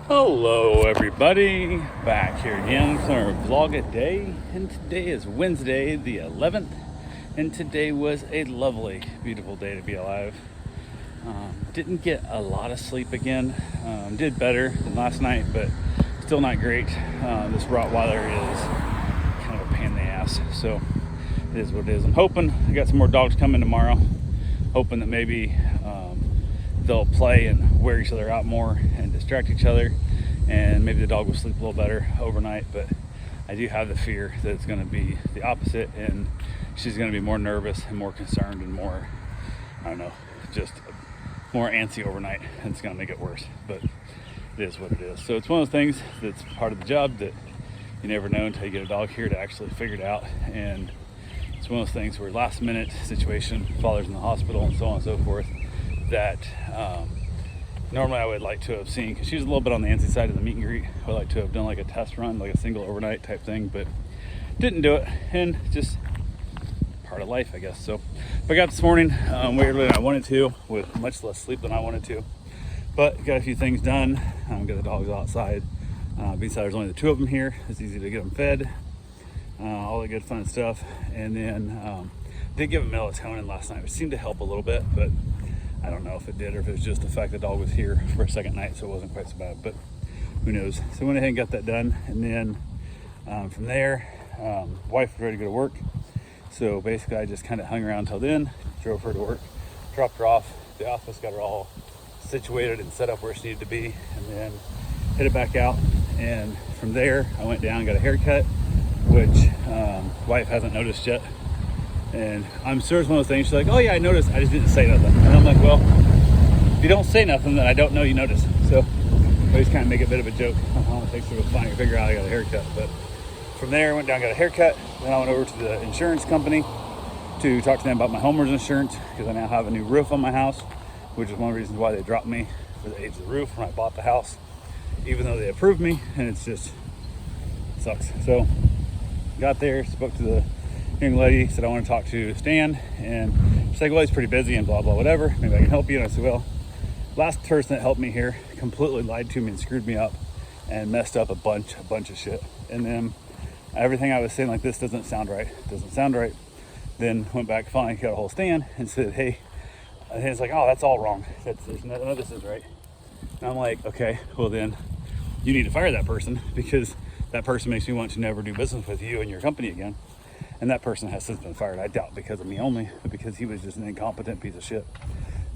Hello everybody, back here again for our vlog a day, and today is Wednesday the 11th, and today was a lovely, beautiful day to be alive. Didn't get a lot of sleep again, did better than last night, but still not great. This Rottweiler is kind of a pain in the ass, so it is what it is. I'm hoping, I got some more dogs coming tomorrow, hoping that maybe they'll play and wear each other out more and distract each other, and maybe the dog will sleep a little better overnight. But I do have the fear that it's going to be the opposite, and she's going to be more nervous and more concerned and more, I don't know, just more antsy overnight, and it's going to make it worse. But it is what it is. So it's one of those things that's part of the job that you never know until you get a dog here to actually figure it out. And it's one of those things where last minute situation, father's in the hospital and so on and so forth, that normally I would like to have seen, because she's a little bit on the antsy side of the meet and greet. I would like to have done like a test run, like a single overnight type thing, but didn't do it, and just part of life, I guess. So I got this morning way earlier than I wanted to, with much less sleep than I wanted to, but got a few things done. Got the dogs outside. Besides, there's only the two of them here. It's easy to get them fed, all the good fun stuff. And then did give them melatonin last night, which seemed to help a little bit, but I don't know if it did or if it was just the fact the dog was here for a second night, so it wasn't quite so bad, but who knows. So I went ahead and got that done, and then from there, wife was ready to go to work. So basically I just kind of hung around until then, drove her to work, dropped her off at the office, got her all situated and set up where she needed to be, and then headed back out. And from there I went down and got a haircut, which wife hasn't noticed yet. And I'm sure it's one of those things, she's like, oh yeah, I noticed, I just didn't say nothing. And I'm like, well, if you don't say nothing, then I don't know you noticed. So I always kind of make a bit of a joke. It takes her to find and figure out I got a haircut. But from there, I went down, got a haircut. Then I went over to the insurance company to talk to them about my homeowner's insurance, because I now have a new roof on my house, which is one of the reasons why they dropped me for the age of the roof when I bought the house, even though they approved me, and it's just sucks. So got there, spoke to the young lady, said I want to talk to Stan, and she's like, well, he's pretty busy and blah blah whatever, maybe I can help you. And I said, well, last person that helped me here completely lied to me and screwed me up and messed up a bunch of shit, and then everything I was saying, like, this doesn't sound right, then went back, finally got a hold of Stan and said, hey, and it's like, oh, that's all wrong, none of this is right. And I'm like, okay, well then you need to fire that person, because that person makes me want to never do business with you and your company again. And that person has since been fired. I doubt because of me only, but because he was just an incompetent piece of shit.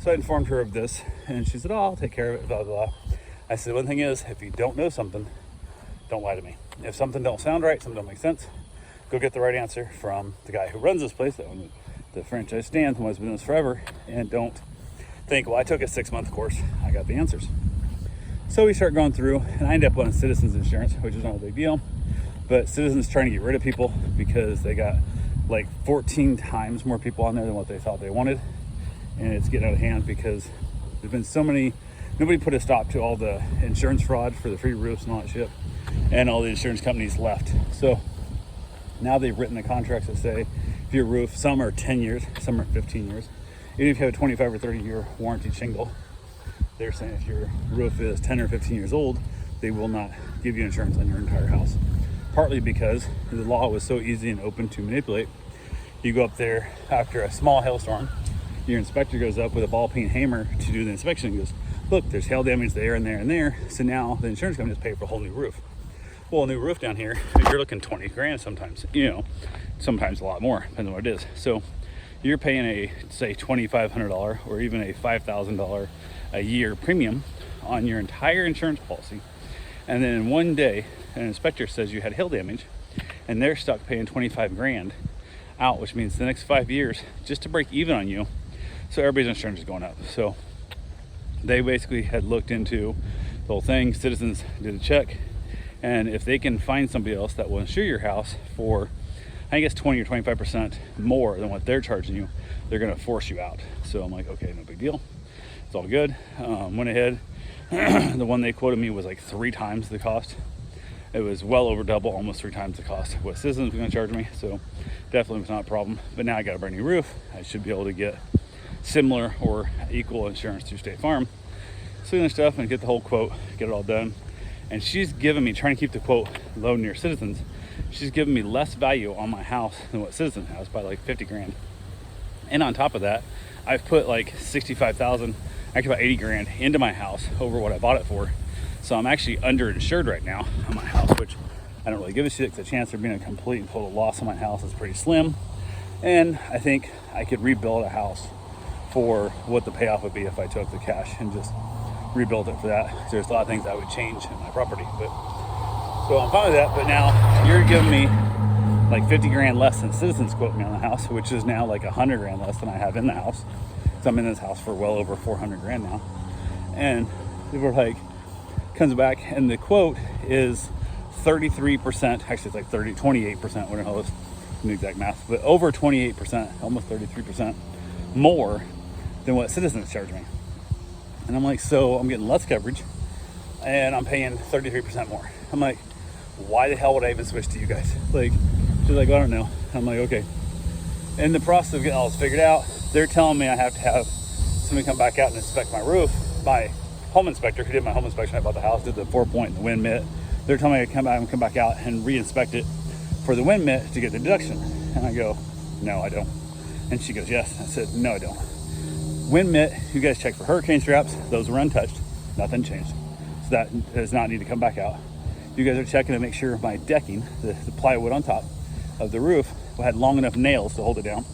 So I informed her of this, and she said, oh, I'll take care of it, blah, blah, blah. I said, one thing is, if you don't know something, don't lie to me. If something don't sound right, something don't make sense, go get the right answer from the guy who runs this place, the franchise Stan, who has been doing this forever, and don't think, well, I took a 6-month course, I got the answers. So we start going through, and I end up on Citizens Insurance, which is not a big deal. But Citizens trying to get rid of people because they got like 14 times more people on there than what they thought they wanted. And it's getting out of hand because there's been so many, nobody put a stop to all the insurance fraud for the free roofs and all that shit. And all the insurance companies left. So now they've written the contracts that say if your roof, some are 10 years, some are 15 years. Even if you have a 25 or 30 year warranty shingle, they're saying if your roof is 10 or 15 years old, they will not give you insurance on your entire house. Partly because the law was so easy and open to manipulate. You go up there after a small hailstorm, your inspector goes up with a ball peen hammer to do the inspection and goes, look, there's hail damage there and there and there, so now the insurance company has paid for a whole new roof. Well, a new roof down here, you're looking 20 grand sometimes, sometimes a lot more, depending on what it is. So you're paying a, say, $2,500 or even a $5,000 a year premium on your entire insurance policy. And then in one day, an inspector says you had hail damage, and they're stuck paying 25 grand out, which means the next 5 years, just to break even on you. So everybody's insurance is going up. So they basically had looked into the whole thing. Citizens did a check, and if they can find somebody else that will insure your house for, I guess, 20 or 25% more than what they're charging you, they're going to force you out. So I'm like, okay, no big deal. It's all good. Went ahead. The one they quoted me was like 3 times the cost. It was well over double, almost 3 times the cost of what Citizens was going to charge me. So definitely was not a problem. But now I got a brand new roof. I should be able to get similar or equal insurance through State Farm. So stuff and get the whole quote, get it all done. And she's given me, trying to keep the quote low near Citizens, she's given me less value on my house than what Citizens has by like 50 grand. And on top of that, I've put like 65,000, actually about 80 grand into my house over what I bought it for. So I'm actually underinsured right now on my house, which I don't really give a shit because the chance of being a complete and total loss on my house is pretty slim. And I think I could rebuild a house for what the payoff would be if I took the cash and just rebuild it for that. There's a lot of things I would change in my property, but so I'm fine with that. But now you're giving me like 50 grand less than Citizens quote me on the house, which is now like 100 grand less than I have in the house. So I'm in this house for well over 400 grand now. And people are like, comes back and the quote is 33%, actually it's like 28%, whatever the hell is the exact math, but over 28%, almost 33% more than what Citizens charge me. And I'm like, so I'm getting less coverage and I'm paying 33% more. I'm like, why the hell would I even switch to you guys? Like, she's like, I don't know. I'm like, okay. In the process of getting all this figured out, they're telling me I have to have somebody come back out and inspect my roof. My home inspector who did my home inspection, I bought the house, did the 4-point and the wind mitt. They're telling me to come back out and re-inspect it for the wind mitt to get the deduction. And I go, no, I don't. And she goes, yes. I said, no, I don't. Wind mitt, you guys checked for hurricane straps. Those were untouched. Nothing changed. So that does not need to come back out. You guys are checking to make sure my decking, the plywood on top of the roof, had long enough nails to hold it down.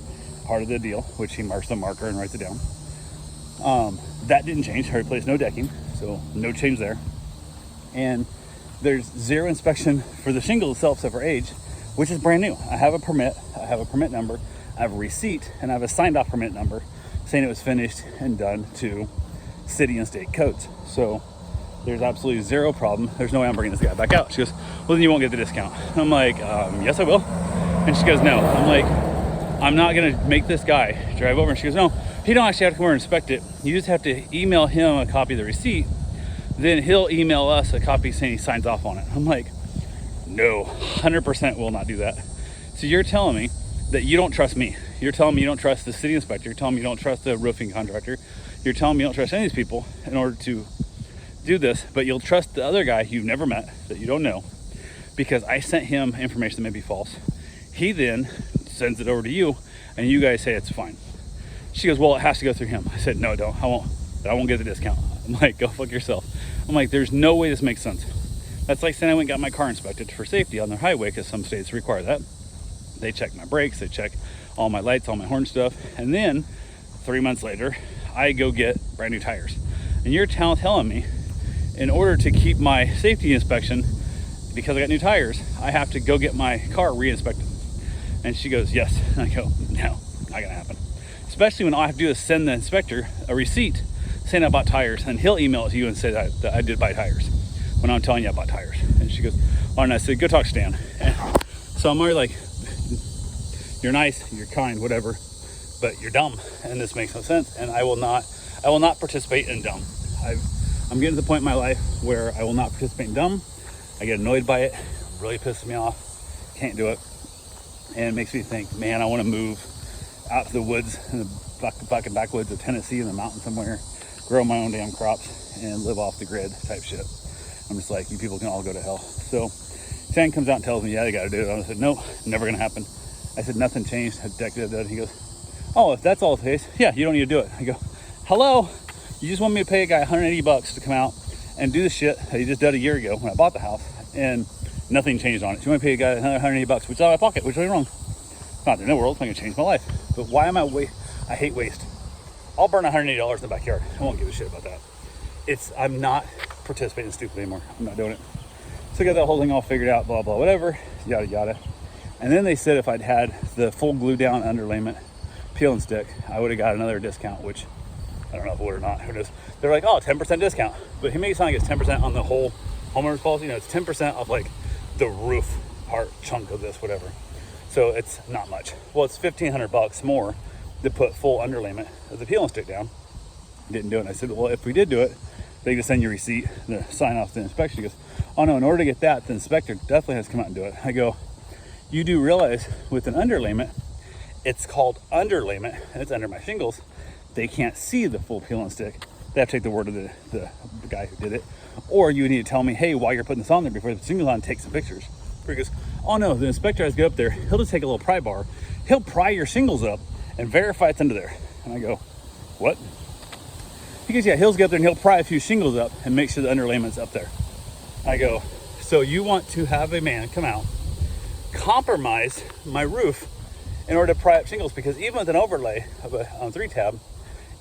Part of the deal, which he marks the marker and writes it down. That didn't change. I replaced no decking, so no change there. And there's zero inspection for the shingle itself except for age, which is brand new. I have a permit. I have a permit number. I have a receipt, and I have a signed off permit number saying it was finished and done to city and state codes. So there's absolutely zero problem. There's no way I'm bringing this guy back out. She goes, well, then you won't get the discount. I'm like, yes, I will. And she goes, no. I'm like, I'm not going to make this guy drive over. And she goes, no, he don't actually have to come over and inspect it. You just have to email him a copy of the receipt. Then he'll email us a copy saying he signs off on it. I'm like, no, 100% will not do that. So you're telling me that you don't trust me. You're telling me you don't trust the city inspector. You're telling me you don't trust the roofing contractor. You're telling me you don't trust any of these people in order to do this, but you'll trust the other guy you've never met that you don't know because I sent him information that may be false. He then sends it over to you and you guys say it's fine. She goes, well, it has to go through him. I said, no, I don't. I won't get the discount. I'm like, go fuck yourself. I'm like, there's no way this makes sense. That's like saying I went and got my car inspected for safety on the highway because some states require that. They check my brakes, they check all my lights, all my horn stuff. And then 3 months later, I go get brand new tires. And you're telling me in order to keep my safety inspection, because I got new tires, I have to go get my car re-inspected. And she goes, yes. And I go, no, not gonna happen. Especially when all I have to do is send the inspector a receipt saying I bought tires, and he'll email it to you and say that I did buy tires when I'm telling you I bought tires. And she goes, oh, and I said, go talk to Stan. And so I'm already like, you're nice, you're kind, whatever, but you're dumb, and this makes no sense. And I will not participate in dumb. I'm getting to the point in my life where I will not participate in dumb. I get annoyed by it, really pisses me off, can't do it. And it makes me think, man, I want to move out to the woods, in the backwoods of Tennessee, in the mountains somewhere, grow my own damn crops, and live off the grid type shit. I'm just like, you people can all go to hell. So Stan comes out and tells me, yeah, they got to do it. I said, no, never going to happen. I said, nothing changed. He goes, oh, if that's all the case, yeah, you don't need to do it. I go, hello, you just want me to pay a guy $180 to come out and do the shit that he just did a year ago when I bought the house, and nothing changed on it. You want to pay a guy $180, which is out of my pocket, which is wrong. Not in the world, it's not going to change my life. But why am I I hate waste. I'll burn $180 in the backyard. I won't give a shit about that. I'm not participating stupid anymore. I'm not doing it. So I got that whole thing all figured out, blah, blah, whatever, yada, yada. And then they said if I'd had the full glue down underlayment peel and stick, I would have got another discount, which I don't know if it would or not. Who knows? They're like, oh, 10% discount. But he made it sound like it's 10% on the whole homeowner's policy. You know, it's 10% off like the roof part chunk of this, whatever. So it's not much. Well, it's $1,500 more to put full underlayment of the peel and stick down. Didn't do it. And I said, well, if we did do it, they could send you a receipt to sign off the inspection. He goes, oh no, in order to get that, the inspector definitely has to come out and do it. I go, you do realize with an underlayment, it's called underlayment, and it's under my shingles. They can't see the full peel and stick they have to take the word of the guy who did it. Or you need to tell me, hey, while you're putting this on there, before the shingles on, take some pictures. Because, oh no, the inspector has to get up there. He'll just take a little pry bar. He'll pry your shingles up and verify it's under there. And I go, what? Because yeah, he'll get up there and he'll pry a few shingles up and make sure the underlayment's up there. I go, so you want to have a man come out, compromise my roof in order to pry up shingles? Because even with an overlay of a 3-tab,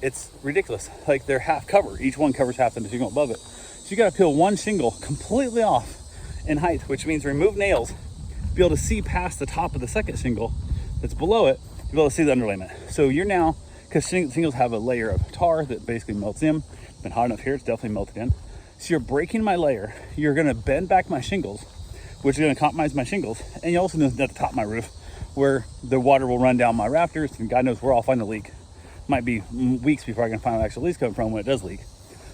it's ridiculous. Like, they're half cover. Each one covers half the shingle above it. So you got to peel one shingle completely off in height, which means remove nails, be able to see past the top of the second shingle that's below it, be able to see the underlayment. So you're now, because shingles have a layer of tar that basically melts in. Been hot enough here, it's definitely melted in. So you're breaking my layer. You're going to bend back my shingles, which is going to compromise my shingles. And you also know at the top of my roof where the water will run down my rafters, and God knows where I'll find a leak. Might be weeks before I can find an actual leak coming from when it does leak.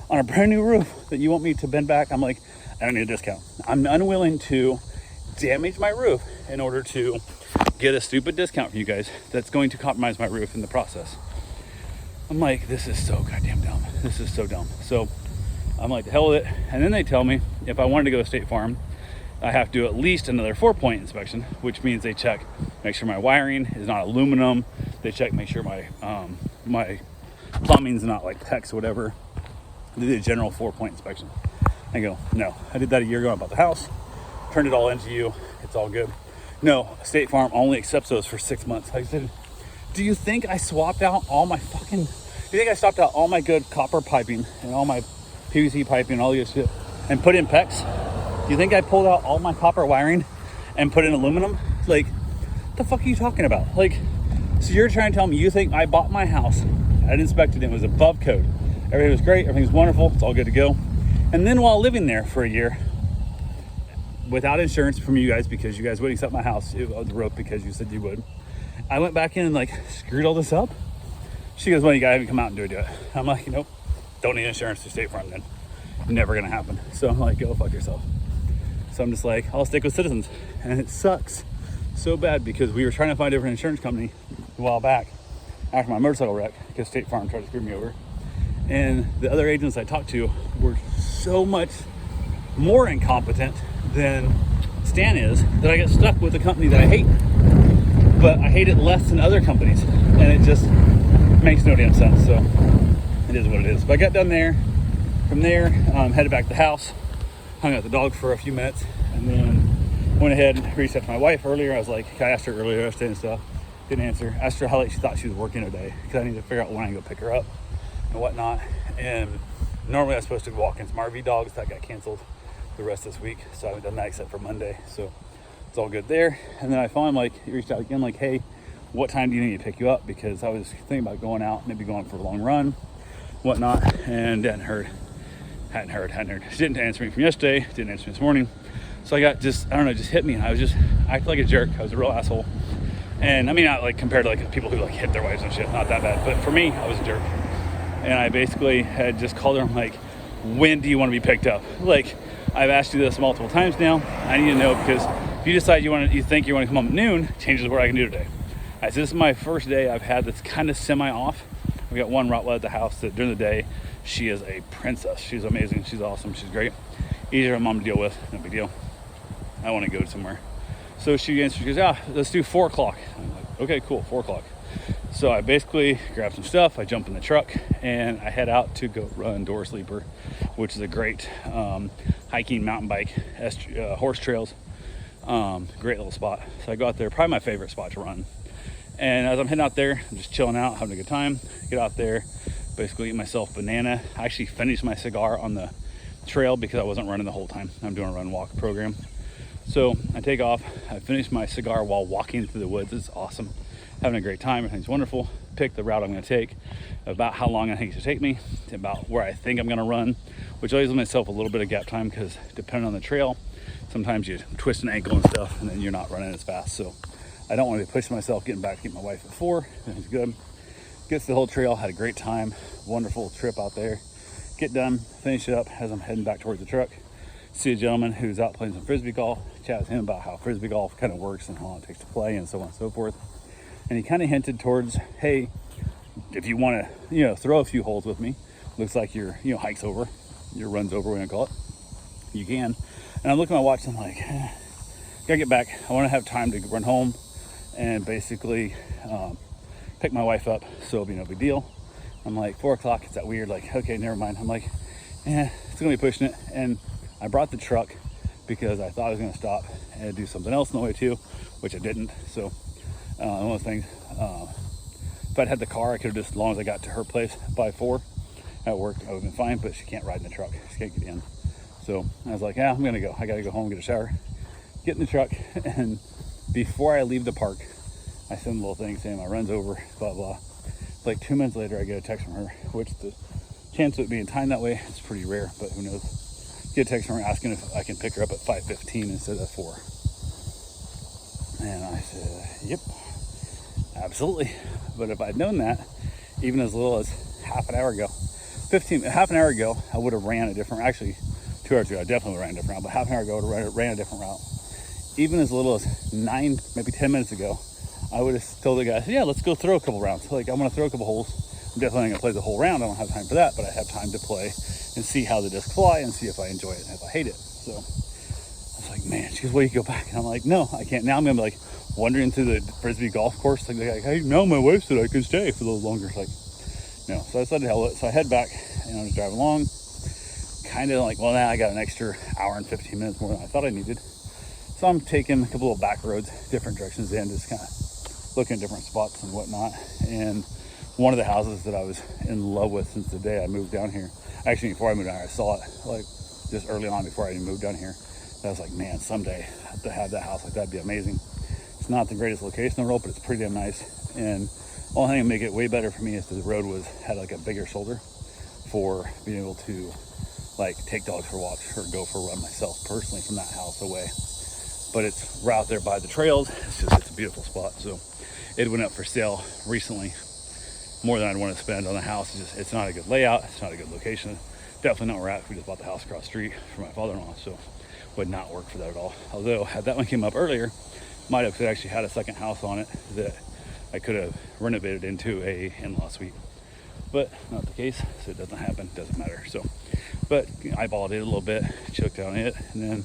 On a brand new roof that you want me to bend back, I'm like, I don't need a discount. I'm unwilling to damage my roof in order to get a stupid discount from you guys that's going to compromise my roof in the process. I'm like, this is so goddamn dumb. This is so dumb. So I'm like, the hell with it. And then they tell me if I wanted to go to State Farm, I have to do at least another 4-point inspection, which means they check, make sure my wiring is not aluminum. They check, make sure my my plumbing's not like PEX or whatever. They did a general 4-point inspection. I go, no. I did that a year ago. I bought the house, turned it all into you. It's all good. No, State Farm only accepts those for 6 months. I said, do you think I swapped out all my fucking, do you think I swapped out all my good copper piping and all my PVC piping and all this shit and put in PEX? Do you think I pulled out all my copper wiring and put in aluminum? Like, what the fuck are you talking about? Like, so you're trying to tell me you think I bought my house, I inspected it, it was above code. Everything was great, everything was wonderful, it's all good to go. And then while living there for a year, without insurance from you guys, because you guys wouldn't accept my house, the rope, because you said you would, I went back in and like screwed all this up. She goes, well, you gotta have me come out and do it. I'm like, nope, don't need insurance to State Farm then. Never gonna happen. So I'm like, go fuck yourself. So I'm just like, I'll stick with Citizens. And it sucks so bad because we were trying to find a different insurance company a while back after my motorcycle wreck, because State Farm tried to screw me over. And the other agents I talked to were so much more incompetent than Stan is that I get stuck with a company that I hate. But I hate it less than other companies, and it just makes no damn sense. So it is what it is. But I got done there. From there, headed back to the house, hung out the dog for a few minutes, and then went ahead and reached out to my wife earlier. I was like, I asked her earlier yesterday and stuff, didn't answer. Asked her how late she thought she was working today, because I need to figure out when I can go pick her up and whatnot. And normally I was supposed to walk in some RV dogs. That got canceled the rest of this week, so I haven't done that except for Monday. So it's all good there. And then I finally reached out again, like, hey, what time do you need me to pick you up? Because I was thinking about going out, maybe going for a long run, whatnot, and hadn't heard. She didn't answer me from yesterday, didn't answer me this morning. So I got just, I don't know, just hit me. And I was just acting like a jerk. I was a real asshole. And I mean, not like compared to like people who like hit their wives and shit, not that bad. But for me, I was a jerk. And I basically had just called her. I'm like, when do you want to be picked up? Like, I've asked you this multiple times now. I need to know, because if you decide you think you want to come home at noon, changes what I can do today. I said, this is my first day I've had that's kind of semi off. We got one Rottweiler at the house that during the day, she is a princess. She's amazing. She's awesome. She's great. Easier for mom to deal with. No big deal. I want to go somewhere. So she answers, she goes, yeah, let's do 4 o'clock. I'm like, okay, cool, 4 o'clock. So I basically grab some stuff. I jump in the truck and I head out to go run Door Sleeper, which is a great hiking mountain bike, horse trails. Great little spot. So I go out there, probably my favorite spot to run. And as I'm heading out there, I'm just chilling out, having a good time. Get out there, basically eat myself banana. I actually finished my cigar on the trail because I wasn't running the whole time. I'm doing a run walk program. So I take off, I finish my cigar while walking through the woods. It's awesome. Having a great time, everything's wonderful. Pick the route I'm gonna take, about how long I think it should take me, about where I think I'm gonna run, which always gives myself a little bit of gap time, because depending on the trail, sometimes you twist an ankle and stuff and then you're not running as fast. So I don't want to be pushing myself, getting back to get my wife at 4. It's good. Gets the whole trail, had a great time, wonderful trip out there. Get done, finish it up as I'm heading back towards the truck. See a gentleman who's out playing some Frisbee golf, chat with him about how Frisbee golf kind of works and how long it takes to play and so on and so forth. And he kind of hinted towards, hey, if you want to, throw a few holes with me, looks like hikes over, your runs over, when I call it. You can. And I'm looking at my watch, and I'm like, gotta get back. I want to have time to run home and basically pick my wife up, so it'll be no big deal. I'm like, 4 o'clock, it's that weird, like, okay, never mind. I'm like, it's gonna be pushing it. And I brought the truck because I thought I was gonna stop and do something else on the way too, which I didn't. So one of those things, if I'd had the car, I could have just, as long as I got to her place by 4 at work, I would have been fine, but she can't ride in the truck. She can't get in. So I was like, yeah, I'm gonna go. I gotta go home, get a shower, get in the truck. And before I leave the park, I send a little thing saying my run's over, blah, blah. Like 2 minutes later, I get a text from her, which the chance of it being timed that way is pretty rare, but who knows. Get a text from her asking if I can pick her up at 5:15 instead of 4. And I said, yep, absolutely. But if I'd known that, even as little as half an hour ago, I would have ran a different, actually 2 hours ago, I definitely would have ran a different route, but half an hour ago, I would have ran a different route. Even as little as 9, maybe 10 minutes ago, I would have told the guy, yeah, let's go throw a couple rounds. Like, I'm going to throw a couple holes. I'm definitely not going to play the whole round. I don't have time for that, but I have time to play and see how the discs fly and see if I enjoy it and if I hate it. So I was like, man, she goes, well, you go back. And I'm like, no, I can't. Now I'm going to be like wandering through the Frisbee golf course. Like, hey, no, my wife said I could stay for a little longer. It's like, no. So I decided to hell it. So I head back and I was driving along. Kind of like, well, now I got an extra hour and 15 minutes more than I thought I needed. So I'm taking a couple of back roads, different directions in, just kind of looking at different spots and whatnot. And one of the houses that I was in love with since the day I moved down here, actually before I moved down here, I saw it like just early on before I even moved down here. I was like, man, someday to have that house like that'd be amazing. It's not the greatest location in the world, but it's pretty damn nice. And the only thing that make it way better for me is that the road had like a bigger shoulder for being able to like take dogs for walks or go for a run myself personally from that house away. But it's right out there by the trails. It's a beautiful spot. So it went up for sale recently, more than I'd want to spend on the house. It's not a good layout. It's not a good location. Definitely not where we're at. We just bought the house across the street for my father-in-law, so would not work for that at all. Although had that one came up earlier, might have actually had a second house on it that I could have renovated into a in-law suite. But not the case, so it doesn't happen. Doesn't matter. So, but eyeballed it a little bit, choked on it, and then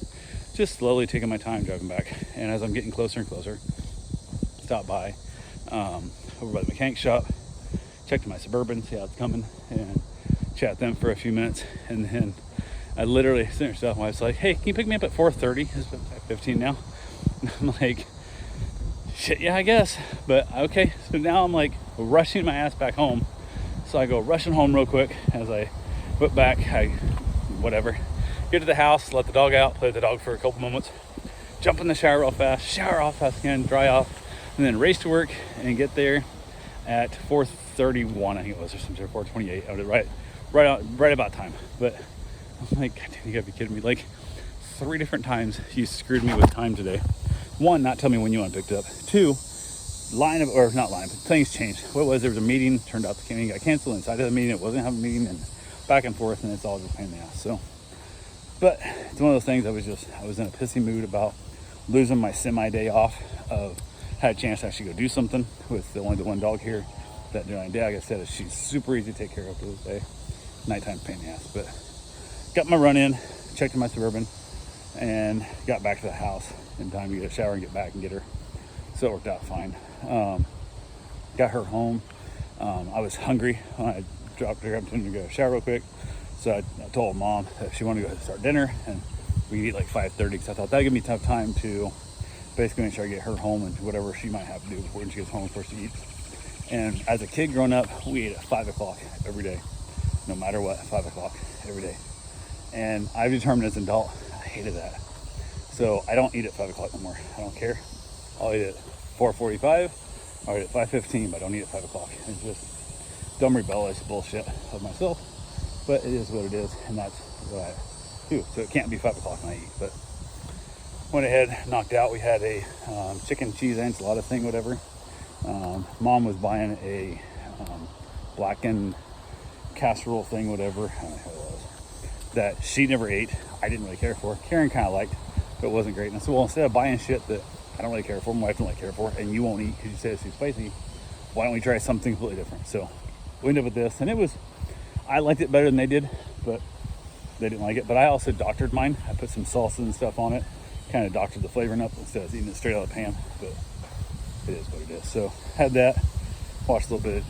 just slowly taking my time driving back. And as I'm getting closer and closer, stop by over by the mechanic shop, checked my Suburban, see how it's coming, and chat them for a few minutes. And then I literally sent herself, my wife's like, hey, can you pick me up at 4:30? It's 5:15 now. And I'm like, shit, yeah, I guess. But okay, so now I'm like rushing my ass back home. So I go rushing home real quick. As I whip back, get to the house, let the dog out, play with the dog for a couple moments, jump in the shower real fast, shower off fast again, dry off, and then race to work and get there at 4:31, I think it was, or something, 4:28. I was right about time. But I'm like, God damn, you gotta be kidding me. Like 3 different times you screwed me with time today. 1, not tell me when you want picked up. 2, things changed. What was, there was a meeting, turned out the meeting got canceled inside of the meeting, it wasn't having a meeting, and back and forth, and it's all just a pain in the ass. So, but it's one of those things. I was in a pissy mood about losing my semi-day off. Had a chance to actually go do something with only the one dog here. That during the day, like I said, she's super easy to take care of for this day. Nighttime pain in the ass. But got my run in, checked in my Suburban, and got back to the house in time to get a shower and get back and get her. So it worked out fine. Got her home. I was hungry when I dropped her up to go shower real quick. So I told Mom that she wanted to go ahead and start dinner, and we could eat like 5:30, because I thought that'd give me enough time to basically make sure I get her home and whatever she might have to do before she gets home for us to eat. And as a kid growing up, we ate at 5 o'clock every day, no matter what, 5 o'clock every day. And I've determined as an adult, I hated that. So I don't eat at 5 o'clock anymore. I don't care. I'll eat at 4:45, I'll eat at 5:15, but I don't eat at 5 o'clock. It's just dumb rebellious bullshit of myself, but it is what it is, and that's what I do. So it can't be 5 o'clock when I eat. But went ahead, knocked out. We had a chicken cheese enchilada thing, whatever. Mom was buying a blackened casserole thing, whatever, I don't know what it was, that she never ate. I didn't really care for. Karen kind of liked, but it wasn't great. And I said, well, instead of buying shit that I don't really care for, my wife don't really care for, and you won't eat because you say it's too spicy, why don't we try something completely different? So we ended up with this, and it was, I liked it better than they did, but they didn't like it. But I also doctored mine. I put some salsa and stuff on it, kind of doctored the flavoring up instead of eating it straight out of the pan. But it is what it is. So had that, watched a little bit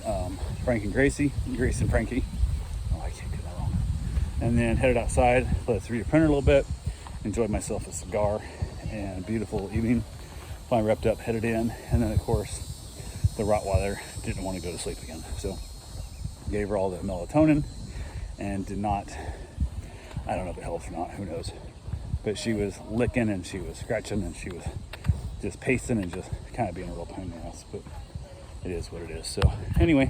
Frank and Gracie, Grace and Frankie. Oh, I can't get that wrong. And then headed outside, let it 3D printer a little bit, enjoyed myself a cigar, and a beautiful evening. Finally wrapped up, headed in, and then of course the Rottweiler didn't want to go to sleep again. So gave her all the melatonin and did not, I don't know if it helps or not, who knows. But she was licking and she was scratching and she was just pacing and just kind of being a real pain in the ass. But it is what it is. So anyway,